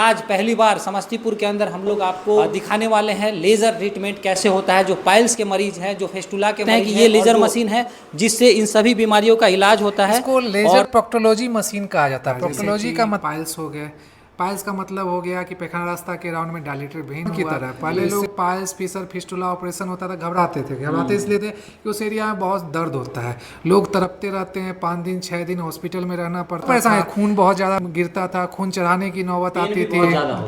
आज पहली बार समस्तीपुर के अंदर हम लोग आपको दिखाने वाले हैं लेज़र ट्रीटमेंट कैसे होता है। जो पाइल्स के मरीज हैं, जो फेस्टुला के मरीज हैं, ये लेज़र मशीन है जिससे इन सभी बीमारियों का इलाज होता है। इसको लेजर प्रोक्टोलॉजी मशीन कहा जाता है। प्रोक्टोलॉजी का पाइल्स हो गए, पाइल्स का मतलब हो गया कि पैखाना रास्ता के राउंड में डायलेटेड वेन की तरह। पहले लोग पाइल्स फिशर फिस्टुला ऑपरेशन होता था, घबराते इसलिए थे कि उस एरिया में बहुत दर्द होता है, लोग तड़पते रहते हैं, 5 दिन 6 दिन हॉस्पिटल में रहना पड़ता था। खून बहुत ज्यादा गिरता था, खून चढ़ाने की नौबत आती थी,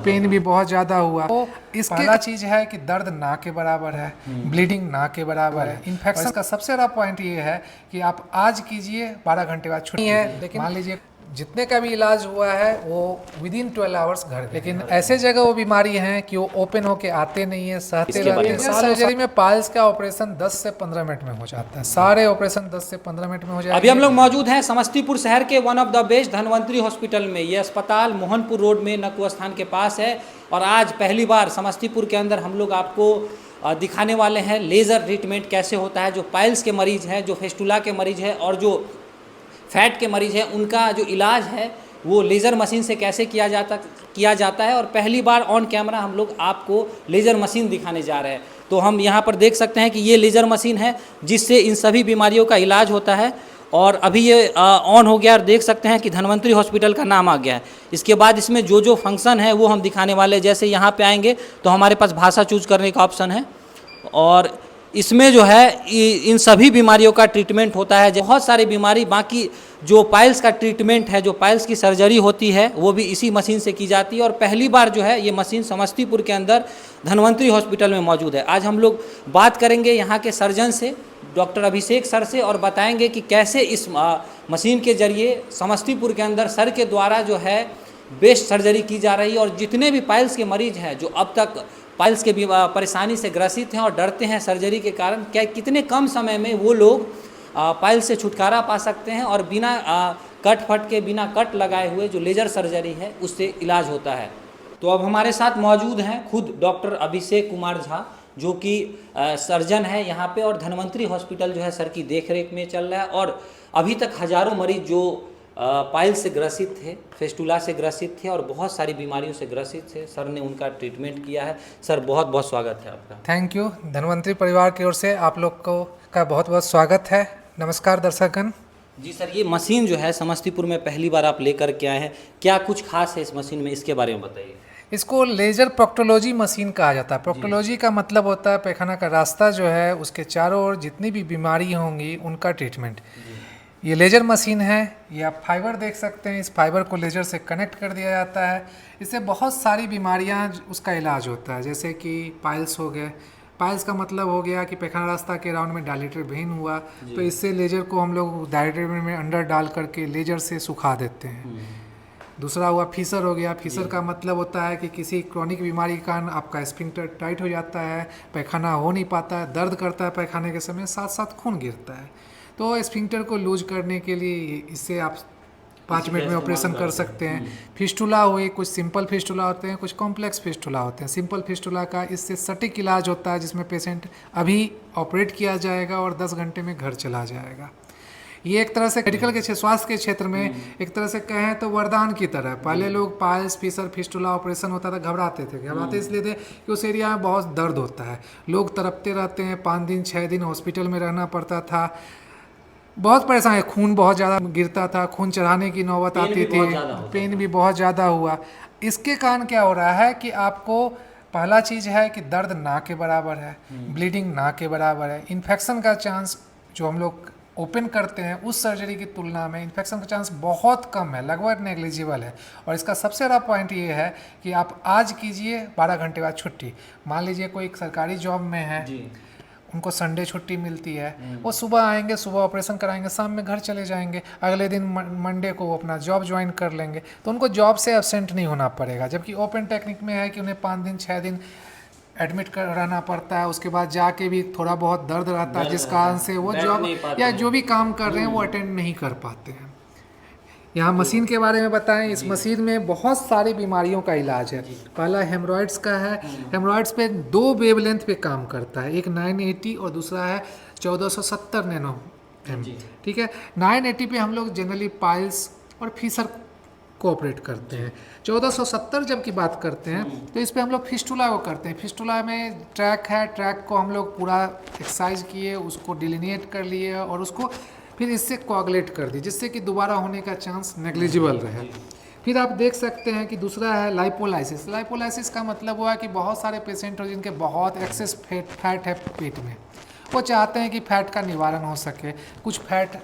पेन भी बहुत ज्यादा हुआ। तो इसकी पहला चीज है कि दर्द ना के बराबर है, ब्लीडिंग ना के बराबर है। इन्फेक्शन का सबसे बड़ा पॉइंट ये है कि आप आज कीजिए, 12 घंटे बाद छुट्टी है। लेकिन मान लीजिए जितने का भी इलाज हुआ है वो विदिन 12 आवर्स घर। लेकिन ऐसे जगह वो बीमारी है कि वो ओपन होके आते नहीं है, सहते रहते हैं। सर्जरी में पाइल्स का ऑपरेशन 10 से 15 मिनट में हो जाता है। सारे ऑपरेशन 10 से 15 मिनट में हो जाते हैं। अभी हम लोग मौजूद हैं समस्तीपुर शहर के one of the best Dhanvantari hospital में। ये अस्पताल मोहनपुर रोड में नकुआ स्थान के पास है। और आज पहली बार समस्तीपुर के अंदर हम लोग आपको दिखाने वाले हैं लेज़र ट्रीटमेंट कैसे होता है। जो पाइल्स के मरीज हैं, जो फेस्टुला के मरीज हैं और जो फैट के मरीज हैं, उनका जो इलाज है वो लेज़र मशीन से कैसे किया जाता है। और पहली बार ऑन कैमरा हम लोग आपको लेज़र मशीन दिखाने जा रहे हैं। तो हम यहाँ पर देख सकते हैं कि ये लेज़र मशीन है जिससे इन सभी बीमारियों का इलाज होता है। और अभी ये ऑन हो गया और देख सकते हैं कि धनवंतरी हॉस्पिटल का नाम आ गया है। इसके बाद इसमें जो जो फंक्शन है वो हम दिखाने वाले हैं। जैसे यहाँ पे आएंगे तो हमारे पास भाषा चूज करने का ऑप्शन है और इसमें जो है इन सभी बीमारियों का ट्रीटमेंट होता है। बहुत सारी बीमारी, बाकी जो पाइल्स का ट्रीटमेंट है, जो पाइल्स की सर्जरी होती है वो भी इसी मशीन से की जाती है। और पहली बार जो है ये मशीन समस्तीपुर के अंदर धनवंतरी हॉस्पिटल में मौजूद है। आज हम लोग बात करेंगे यहाँ के सर्जन से, डॉक्टर अभिषेक सर से, और बताएंगे कि कैसे इस मशीन के जरिए समस्तीपुर के अंदर सर के द्वारा जो है बेस्ट सर्जरी की जा रही है। और जितने भी पाइल्स के मरीज हैं जो अब तक पाइल्स के परेशानी से ग्रसित हैं और डरते हैं सर्जरी के कारण, क्या कितने कम समय में वो लोग पाइल्स से छुटकारा पा सकते हैं और बिना कट फट के, बिना कट लगाए हुए जो लेज़र सर्जरी है उससे इलाज होता है। तो अब हमारे साथ मौजूद हैं खुद डॉक्टर अभिषेक कुमार झा, जो कि सर्जन है यहाँ पे। और धनवंतरी हॉस्पिटल जो है सर की देखरेख में चल रहा है। और अभी तक हज़ारों मरीज जो पाइल्स से ग्रसित थे, फेस्टुला से ग्रसित थे और बहुत सारी बीमारियों से ग्रसित थे, सर ने उनका ट्रीटमेंट किया है। सर बहुत बहुत स्वागत है आपका। Thank you. धनवंतरी परिवार की ओर से आप लोग को का बहुत बहुत स्वागत है। नमस्कार दर्शकगण। जी सर, ये मशीन जो है समस्तीपुर में पहली बार आप लेकर के आए हैं, क्या कुछ खास है इस मशीन में, इसके बारे में बताइए। इसको लेजर प्रोक्टोलॉजी मशीन कहा जाता है। प्रोक्टोलॉजी का मतलब होता है पैखाना का रास्ता जो है उसके चारों ओर जितनी भी बीमारी होंगी उनका ट्रीटमेंट। ये लेजर मशीन है। ये आप फाइबर देख सकते हैं, इस फाइबर को लेजर से कनेक्ट कर दिया जाता है। इससे बहुत सारी बीमारियां उसका इलाज होता है। जैसे कि पाइल्स हो गए, पाइल्स का मतलब हो गया कि पैखाना रास्ता के राउंड में डायलेटेड वेन हुआ, तो इससे लेजर को हम लोग डायलेटेड वेन में अंदर डाल करके लेजर से सुखा देते हैं। दूसरा हुआ फिशर हो गया। फिशर का मतलब होता है कि किसी क्रॉनिक बीमारी के कारण आपका स्फिंक्टर टाइट हो जाता है, पैखाना हो नहीं पाता है, दर्द करता है पैखाने के समय, साथ साथ खून गिरता है। तो स्फिंक्टर को लूज करने के लिए इससे आप 5 मिनट में ऑपरेशन कर सकते हैं। फिस्टुला हुई, कुछ सिंपल फिस्टुला होते हैं, कुछ कॉम्प्लेक्स फिस्टुला होते हैं। सिंपल फिस्टुला का इससे सटीक इलाज होता है जिसमें पेशेंट अभी ऑपरेट किया जाएगा और 10 घंटे में घर चला जाएगा। ये एक तरह से मेडिकल के स्वास्थ्य के क्षेत्र में एक तरह से कहें तो वरदान की तरह। पहले लोग पाइल्स फिशर फिस्टुला ऑपरेशन होता था, घबराते इसलिए थे कि उस एरिया में बहुत दर्द होता है, लोग तड़पते रहते हैं, 5 दिन 6 दिन हॉस्पिटल में रहना पड़ता था, बहुत परेशान है, खून बहुत ज़्यादा गिरता था, खून चढ़ाने की नौबत आती थी, पेन भी बहुत ज़्यादा हुआ। इसके कारण क्या हो रहा है कि आपको पहला चीज़ है कि दर्द ना के बराबर है, ब्लीडिंग ना के बराबर है। इन्फेक्शन का चांस जो हम लोग ओपन करते हैं उस सर्जरी की तुलना में इन्फेक्शन का चांस बहुत कम है, लगभग नेग्लिजिबल है। और इसका सबसे बड़ा पॉइंट ये है कि आप आज कीजिए, 12 घंटे बाद छुट्टी। मान लीजिए कोई सरकारी जॉब में है, उनको संडे छुट्टी मिलती है, वो सुबह आएंगे, सुबह ऑपरेशन कराएंगे, शाम में घर चले जाएंगे, अगले दिन मंडे को वो अपना जॉब ज्वाइन कर लेंगे, तो उनको जॉब से एब्सेंट नहीं होना पड़ेगा। जबकि ओपन टेक्निक में है कि उन्हें 5 दिन 6 दिन एडमिट कर रहना पड़ता है, उसके बाद जाके भी थोड़ा बहुत दर्द रहता है, जिस कारण से वो जॉब या जो भी काम कर रहे हैं वो अटेंड नहीं कर पाते हैं। यहाँ मशीन के बारे में बताएं। इस मशीन में बहुत सारी बीमारियों का इलाज है। पहला हेमरॉइड्स का है। हेमरॉइड्स पे 2 वेवलेंथ पे काम करता है, एक 980 और दूसरा है 1470 नैनो एम। ठीक है, 980 पे हम लोग जनरली पाइल्स और फिशर कोऑपरेट करते हैं। 1470 जब की बात करते हैं तो इस पे हम लोग फिस्टुला को करते हैं। फिस्टुला में ट्रैक है, ट्रैक को हम लोग पूरा एक्सरसाइज किए, उसको डिलिनेट कर लिए और उसको फिर इससे कोआगुलेट कर दिए, जिससे कि दोबारा होने का चांस नेग्लिजिबल रहे। फिर आप देख सकते हैं कि दूसरा है लाइपोलाइसिस। लाइपोलाइसिस का मतलब हुआ कि बहुत सारे पेशेंट हो जिनके बहुत एक्सेस फैट है पेट में, वो चाहते हैं कि फैट का निवारण हो सके, कुछ फैट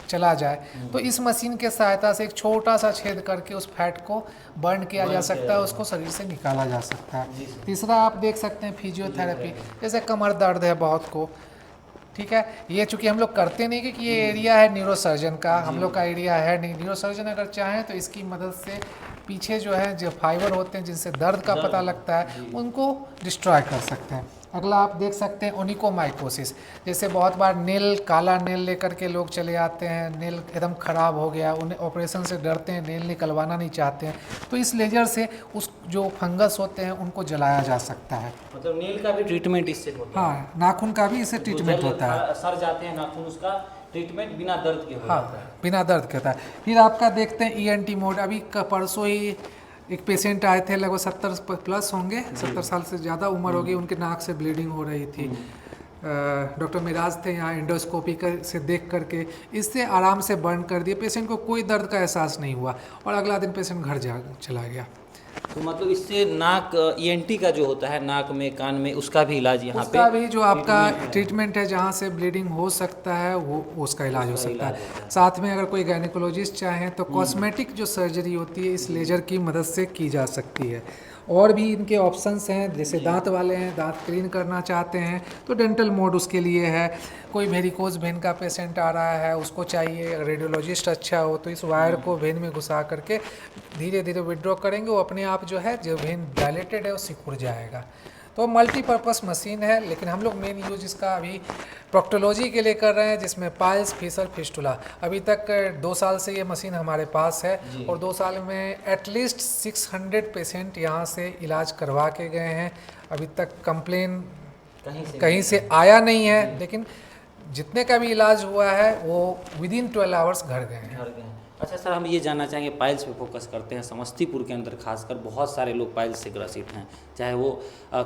चला जाए, तो इस मशीन के सहायता से एक छोटा सा छेद करके उस फैट को बर्न किया जा सकता है, उसको शरीर से निकाला जा सकता है। तीसरा आप देख सकते हैं फिजियोथेरेपी, जैसे कमर दर्द है बहुत को, ठीक है, ये चूंकि हम लोग करते नहीं क्योंकि ये एरिया है न्यूरोसर्जन का, हम लोग का एरिया है नहीं। न्यूरोसर्जन अगर चाहें तो इसकी मदद से पीछे जो है जो फाइबर होते हैं जिनसे दर्द का पता लगता है उनको डिस्ट्रॉय कर सकते हैं। अगला आप देख सकते हैं ओनिकोमाइकोसिस, जैसे बहुत बार नेल, काला नेल लेकर के लोग चले आते हैं, नेल एकदम ख़राब हो गया, उन्हें ऑपरेशन से डरते हैं, नेल निकलवाना नहीं चाहते हैं, तो इस लेजर से उस जो फंगस होते हैं उनको जलाया जा सकता है। मतलब नेल का भी ट्रीटमेंट इससे होता है? हाँ, नाखून का भी इससे ट्रीटमेंट होता है। सर जाते हैं नाखून, उसका ट्रीटमेंट बिना दर्द के होता है। हाँ, बिना दर्द के होता है। फिर आपका देखते हैं ईएनटी मोड। अभी परसों ही एक पेशेंट आए थे, लगभग 70 प्लस होंगे, 70 साल से ज़्यादा उम्र होगी, उनके नाक से ब्लीडिंग हो रही थी। डॉक्टर मिराज थे यहाँ, एंडोस्कोपी से देख करके इससे आराम से बर्न कर दिए, पेशेंट को कोई दर्द का एहसास नहीं हुआ और अगला दिन पेशेंट घर चला गया। तो मतलब इससे नाक, ईएनटी का जो होता है नाक में, कान में, उसका भी इलाज यहाँ पे, उसका भी जो आपका ट्रीटमेंट है, जहाँ से ब्लीडिंग हो सकता है वो उसका इलाज हो सकता है। साथ में अगर कोई गायनेकोलॉजिस्ट चाहें तो कॉस्मेटिक जो सर्जरी होती है इस लेजर की मदद से की जा सकती है। और भी इनके ऑप्शंस हैं, जैसे दांत वाले हैं, दांत क्लीन करना चाहते हैं तो डेंटल मोड उसके लिए है। कोई वेरिकोज वेन का पेशेंट आ रहा है, उसको चाहिए, रेडियोलॉजिस्ट अच्छा हो तो इस वायर को वेन में घुसा करके धीरे धीरे विड्रॉ करेंगे, वो अपने आप जो है, जो वेन डायलेटेड है वो सिकुड़ जाएगा। तो मल्टीपर्पज़ मशीन है, लेकिन हम लोग मेन यूज इसका अभी प्रोक्टोलॉजी के लिए कर रहे हैं, जिसमें पाइल्स, फिशर, फिस्टुला। अभी तक 2 साल से ये मशीन हमारे पास है और 2 साल में एटलीस्ट 600 पेशेंट यहाँ से इलाज करवा के गए हैं। अभी तक कंप्लेन कहीं से आया नहीं है, लेकिन जितने का भी इलाज हुआ है वो विदिन 12 आवर्स घर गए हैं। अच्छा सर, हम ये जानना चाहेंगे, पाइल्स पे फोकस करते हैं। समस्तीपुर के अंदर खासकर बहुत सारे लोग पाइल्स से ग्रसित हैं, चाहे वो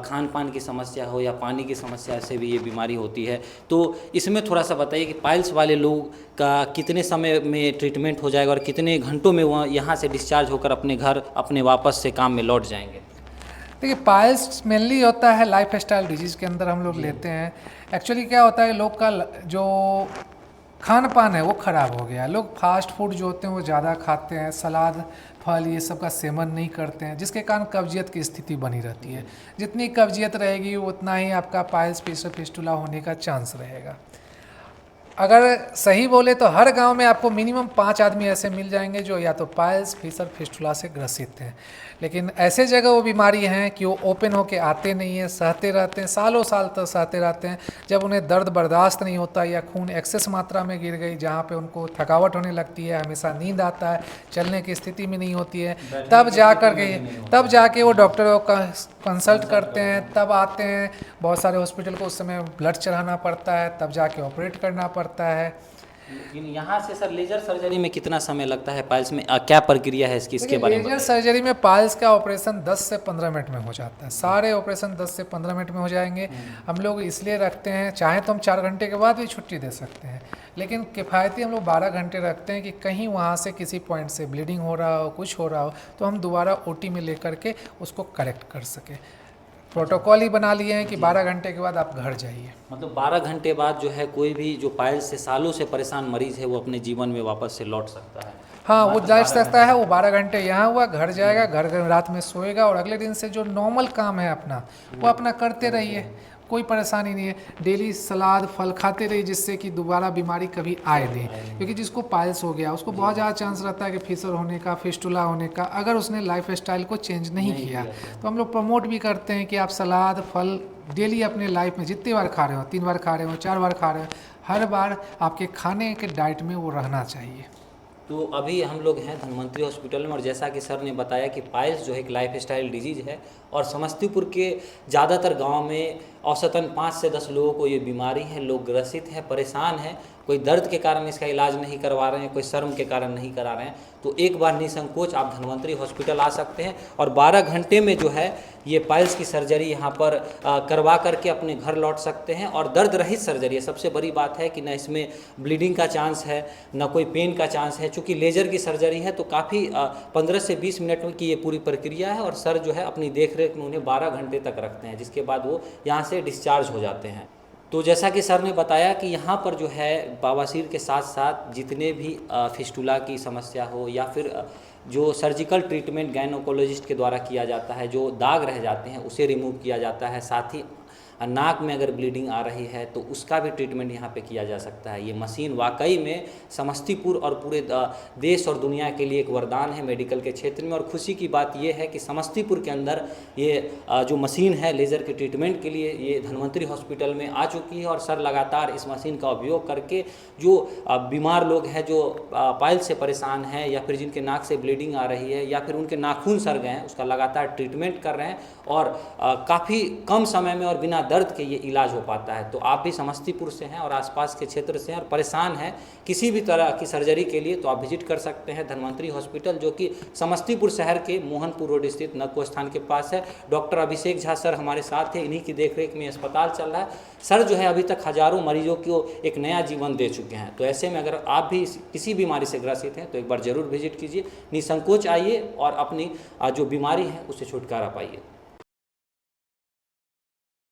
खान पान की समस्या हो या पानी की समस्या से भी ये बीमारी होती है। तो इसमें थोड़ा सा बताइए कि पाइल्स वाले लोग का कितने समय में ट्रीटमेंट हो जाएगा और कितने घंटों में वह यहाँ से डिस्चार्ज होकर अपने घर, अपने वापस से काम में लौट जाएंगे? देखिए, पाइल्स मेनली होता है लाइफ स्टाइल डिजीज़ के अंदर हम लोग लेते हैं। एक्चुअली क्या होता है, लोग का जो खान पान है वो ख़राब हो गया। लोग फास्ट फूड जो होते हैं वो ज़्यादा खाते हैं, सलाद, फल, ये सब का सेवन नहीं करते हैं, जिसके कारण कब्जियत की स्थिति बनी रहती है। जितनी कब्जियत रहेगी उतना ही आपका पाइल्स, फिशर, फिस्टुला होने का चांस रहेगा। अगर सही बोले तो हर गांव में आपको मिनिमम 5 आदमी ऐसे मिल जाएंगे जो या तो पाइल्स, फिशर, फिस्टुला से ग्रसित हैं। लेकिन ऐसे जगह वो बीमारी हैं कि वो ओपन होके आते नहीं हैं, सहते रहते हैं, सालों साल तक सहते रहते हैं। जब उन्हें दर्द बर्दाश्त नहीं होता या खून एक्सेस मात्रा में गिर गई, जहाँ पे उनको थकावट होने लगती है, हमेशा नींद आता है, चलने की स्थिति में नहीं होती है, तब जाके वो डॉक्टर को कंसल्ट करते हैं, तब आते हैं। बहुत सारे हॉस्पिटल को उस समय ब्लड चढ़ाना पड़ता है, तब जाके ऑपरेट करना पड़ता है। लेकिन यहाँ से सर लेजर सर्जरी में कितना समय लगता है? पाइल्स में क्या प्रक्रिया है इसके बारे में? लेजर सर्जरी में पाइल्स का ऑपरेशन 10 से 15 मिनट में हो जाता है। सारे ऑपरेशन 10 से 15 मिनट में हो जाएंगे। हम लोग इसलिए रखते हैं, चाहे तो हम 4 घंटे के बाद भी छुट्टी दे सकते हैं, लेकिन किफ़ायती हम लोग 12 घंटे रखते हैं कि कहीं वहाँ से किसी पॉइंट से ब्लीडिंग हो रहा हो, कुछ हो रहा हो, तो हम दोबारा ओटी में लेकर के उसको करेक्ट कर सकें। प्रोटोकॉल ही बना लिए हैं कि 12 घंटे के बाद आप घर जाइए। मतलब 12 घंटे बाद जो है कोई भी जो पाइल्स से सालों से परेशान मरीज है वो अपने जीवन में वापस से लौट सकता है? हाँ, वो लौट सकता है। वो 12 घंटे यहाँ हुआ, घर जाएगा, घर रात में सोएगा और अगले दिन से जो नॉर्मल काम है अपना वो अपना करते रहिए, कोई परेशानी नहीं है। डेली सलाद, फल खाते रहिए, जिससे कि दोबारा बीमारी कभी आए नहीं। क्योंकि जिसको पाइल्स हो गया उसको बहुत ज़्यादा चांस रहता है कि फिशर होने का, फिस्टुला होने का, अगर उसने लाइफ स्टाइल को चेंज नहीं किया। तो हम लोग प्रमोट भी करते हैं कि आप सलाद, फल डेली अपने लाइफ में जितनी बार खा रहे हो, 3 बार खा रहे हो, 4 बार खा रहे हो, हर बार आपके खाने के डाइट में वो रहना चाहिए। तो अभी हम लोग हैं धन्वंतरी हॉस्पिटल में, और जैसा कि सर ने बताया कि पाइल्स जो है एक लाइफ स्टाइल डिजीज़ है और समस्तीपुर के ज़्यादातर गांव में औसतन 5 से 10 लोगों को ये बीमारी है, लोग ग्रसित हैं, परेशान हैं कोई दर्द के कारण इसका इलाज नहीं करवा रहे हैं, कोई शर्म के कारण नहीं करा रहे हैं, तो एक बार निसंकोच आप धन्वंतरी हॉस्पिटल आ सकते हैं और 12 घंटे में जो है ये पाइल्स की सर्जरी यहाँ पर करवा करके अपने घर लौट सकते हैं। और दर्द रहित सर्जरी है। सबसे बड़ी बात है कि न इसमें ब्लीडिंग का चांस है, न कोई पेन का चांस है। चूँकि लेज़र की सर्जरी है तो काफ़ी 15 से 20 मिनट की ये पूरी प्रक्रिया है और सर जो है अपनी देख रेख में उन्हें 12 घंटे तक रखते हैं, जिसके बाद वो यहाँ से डिस्चार्ज हो जाते हैं। तो जैसा कि सर ने बताया कि यहाँ पर जो है बवासीर के साथ साथ जितने भी फिस्टुला की समस्या हो या फिर जो सर्जिकल ट्रीटमेंट गायनोकोलॉजिस्ट के द्वारा किया जाता है, जो दाग रह जाते हैं उसे रिमूव किया जाता है। साथ ही नाक में अगर ब्लीडिंग आ रही है तो उसका भी ट्रीटमेंट यहाँ पे किया जा सकता है। ये मशीन वाकई में समस्तीपुर और पूरे देश और दुनिया के लिए एक वरदान है मेडिकल के क्षेत्र में। और खुशी की बात ये है कि समस्तीपुर के अंदर ये जो मशीन है लेज़र के ट्रीटमेंट के लिए ये धन्वंतरी हॉस्पिटल में आ चुकी है। और सर लगातार इस मशीन का उपयोग करके जो बीमार लोग हैं, जो पाइल से परेशान हैं या फिर जिनके नाक से ब्लीडिंग आ रही है या फिर उनके नाखून सड़ गए हैं, उसका लगातार ट्रीटमेंट कर रहे हैं और काफ़ी कम समय में और बिना दर्द के ये इलाज हो पाता है। तो आप भी समस्तीपुर से हैं और आसपास के क्षेत्र से हैं और परेशान हैं किसी भी तरह की सर्जरी के लिए, तो आप विजिट कर सकते हैं धन्वंतरी हॉस्पिटल, जो कि समस्तीपुर शहर के मोहनपुर रोड स्थित नक्को स्थान के पास है। डॉक्टर अभिषेक झा सर हमारे साथ हैं, इन्हीं की देखरेख में अस्पताल चल रहा है। सर जो है अभी तक हज़ारों मरीजों को एक नया जीवन दे चुके हैं। तो ऐसे में अगर आप भी किसी बीमारी से ग्रसित हैं तो एक बार ज़रूर विजिट कीजिए, निसंकोच आइए और अपनी जो बीमारी है उससे छुटकारा पाइए।